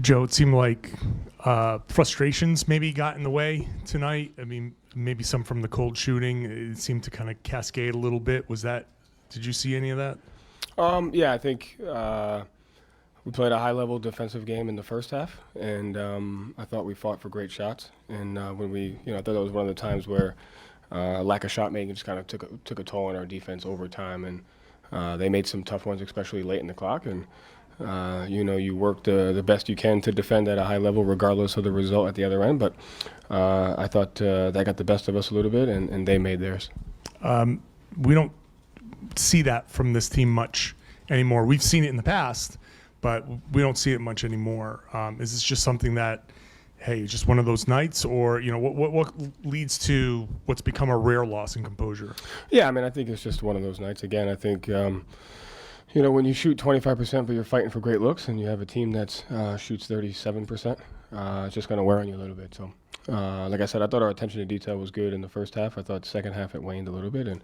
Joe, it seemed like frustrations maybe got in the way tonight. I mean, maybe some from the cold shooting. It seemed to kind of cascade a little bit. Did you see any of that? Yeah, I think we played a high-level defensive game in the first half, and I thought we fought for great shots. And when I thought that was one of the times where lack of shot making just kind of took a toll on our defense over time, and they made some tough ones, especially late in the clock. And you work the best you can to defend at a high level, regardless of the result at the other end. But I thought that got the best of us a little bit, and they made theirs. We don't see that from this team much anymore. We've seen it in the past, but we don't see it much anymore. Is this just something that, hey, just one of those nights, or what leads to what's become a rare loss in composure? Yeah, I mean, I think it's just one of those nights. Again, I think when you shoot 25%, but you're fighting for great looks, and you have a team that shoots 37%, it's just going to wear on you a little bit. So, like I said, I thought our attention to detail was good in the first half. I thought the second half it waned a little bit, and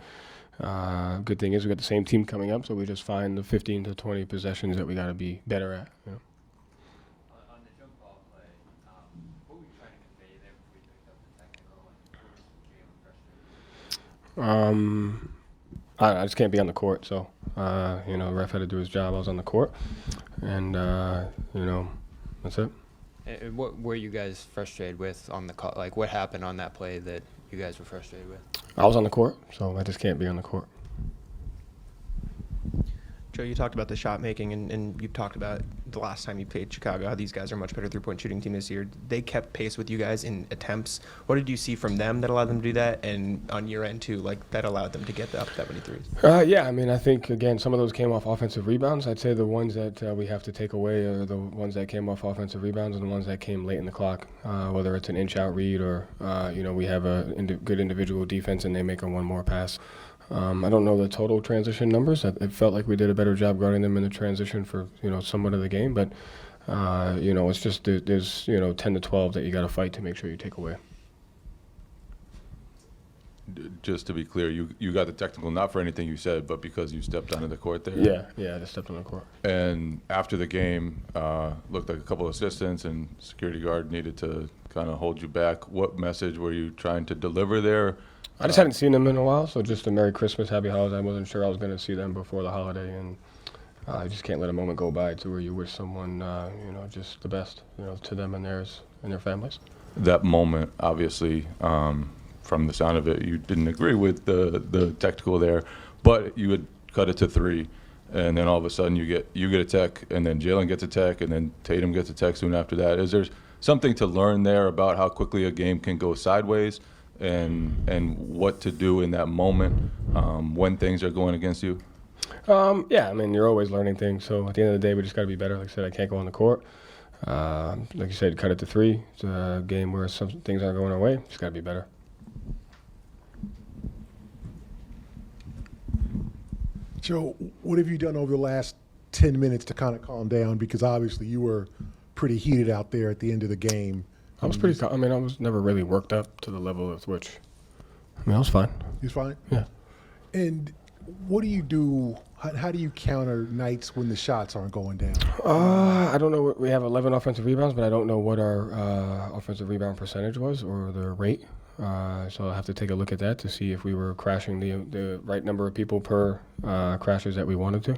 good thing is we got the same team coming up, so we just find the 15 to 20 possessions that we got to be better at. On the jump ball play, what were you trying to convey there before you picked up the technical, and what was Jalen frustrated? I just can't be on the court, so the ref had to do his job. I was on the court, and that's it. And what were you guys frustrated with on the call? Like, what happened on that play that you guys were frustrated with? I was on the court, so I just can't be on the court. Joe, you talked about the shot making, and you've talked about the last time you played Chicago, how these guys are a much better three-point shooting team this year. They kept pace with you guys in attempts. What did you see from them that allowed them to do that, and on your end too, that allowed them to get up that many threes? Yeah, I mean, I think, again, some of those came off offensive rebounds. I'd say the ones that we have to take away are the ones that came off offensive rebounds and the ones that came late in the clock, whether it's an inch-out read or, we have a good individual defense and they make a one-more pass. I don't know the total transition numbers. It felt like we did a better job guarding them in the transition for somewhat of the game, but it's just there's 10 to 12 that you got to fight to make sure you take away. Just to be clear, you got the technical not for anything you said, but because you stepped onto the court there. Yeah, I just stepped on the court. And after the game, looked like a couple of assistants and security guard needed to kind of hold you back. What message were you trying to deliver there? I just hadn't seen them in a while, so just a Merry Christmas, Happy Holidays. I wasn't sure I was going to see them before the holiday, and you just can't let a moment go by to where you wish someone, just the best, to them and theirs and their families. That moment, obviously, from the sound of it, you didn't agree with the technical there, but you had cut it to 3, and then all of a sudden you get a tech, and then Jalen gets a tech, and then Tatum gets a tech soon after that. Is there something to learn there about how quickly a game can go sideways? And what to do in that moment when things are going against you? Yeah, I mean, you're always learning things. So at the end of the day, we just got to be better. Like I said, I can't go on the court. Like you said, cut it to 3. It's a game where some things aren't going our way. Just got to be better. Joe, what have you done over the last 10 minutes to kind of calm down? Because obviously you were pretty heated out there at the end of the game. I was pretty. I was never really worked up to the level of which. I was fine. You was fine? Yeah. And what do you do? How do you counter nights when the shots aren't going down? I don't know. We have 11 offensive rebounds, but I don't know what our offensive rebound percentage was or the rate. So I'll have to take a look at that to see if we were crashing the right number of people per crashes that we wanted to.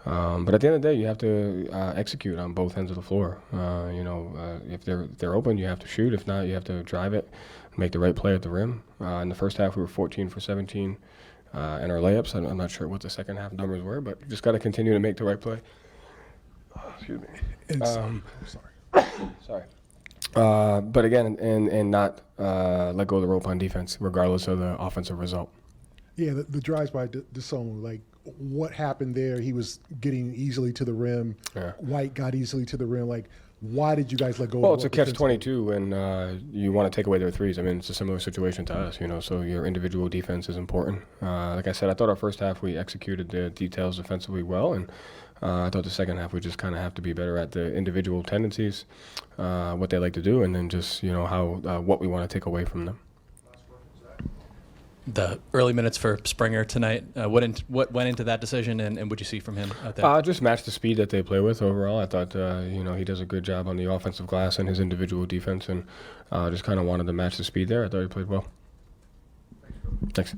But at the end of the day, you have to execute on both ends of the floor. If they're open, you have to shoot. If not, you have to drive it, make the right play at the rim. In the first half, we were 14 for 17 in our layups. I'm not sure what the second half numbers were, but you just got to continue to make the right play. Excuse me. Sorry. But again, and not let go of the rope on defense, regardless of the offensive result. Yeah, the drives by Dasone, what happened there? He was getting easily to the rim. Yeah. White got easily to the rim. Why did you guys let go? Well, it's a catch-22 when you want to take away their threes. I mean, it's a similar situation to us, so your individual defense is important. Like I said, I thought our first half we executed the details defensively well, and I thought the second half we just kind of have to be better at the individual tendencies, what they like to do, and then just, what we want to take away from them. the early minutes for Springer tonight. What went into that decision, and what you see from him out there? Just match the speed that they play with overall. I thought, he does a good job on the offensive glass and his individual defense, and just kind of wanted to match the speed there. I thought he played well. Thanks.